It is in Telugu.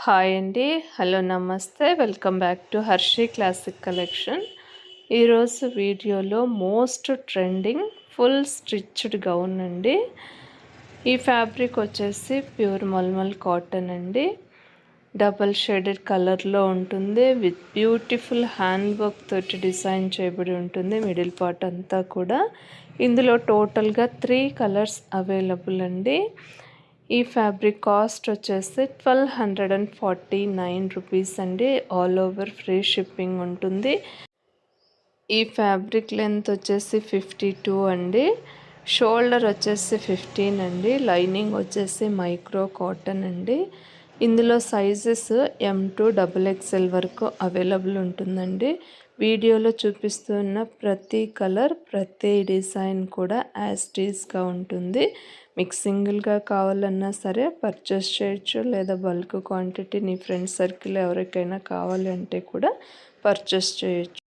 హాయ్ అండి. హలో నమస్తే. Welcome back to Harshi classic collection. ఈరోజు వీడియోలో most trending full stitched gown అండి. ఈ ఫ్యాబ్రిక్ వచ్చేసి ప్యూర్ మల్మల్ కాటన్ అండి. డబల్ షేడెడ్ కలర్లో ఉంటుంది. విత్ బ్యూటిఫుల్ హ్యాండ్ వర్క్ తోటి డిజైన్ చేయబడి ఉంటుంది. మిడిల్ పార్ట్ అంతా కూడా. ఇందులో టోటల్గా 3 కలర్స్ అవైలబుల్ అండి. ఈ ఫ్యాబ్రిక్ కాస్ట్ వచ్చేసి 1249 రూపీస్ అండి. ఆల్ ఓవర్ ఫ్రీ షిప్పింగ్ ఉంటుంది. ఈ ఫ్యాబ్రిక్ లెంత్ వచ్చేసి 52 అండి. షోల్డర్ వచ్చేసి 15 అండి. లైనింగ్ వచ్చేసి మైక్రో కాటన్ అండి. ఇందులో సైజెస్ M2 XXL వరకు అవైలబుల్ ఉంటుందండి. వీడియోలో చూపిస్తున్న ప్రతి కలర్ ప్రతి డిజైన్ కూడా యాజ్ టీజ్గా ఉంటుంది. మీకు సింగిల్గా కావాలన్నా సరే పర్చేస్ చేయొచ్చు, లేదా బల్క్ క్వాంటిటీ నీ ఫ్రెండ్స్ సర్కిల్ ఎవరికైనా కావాలి అంటే కూడా పర్చేస్ చేయొచ్చు.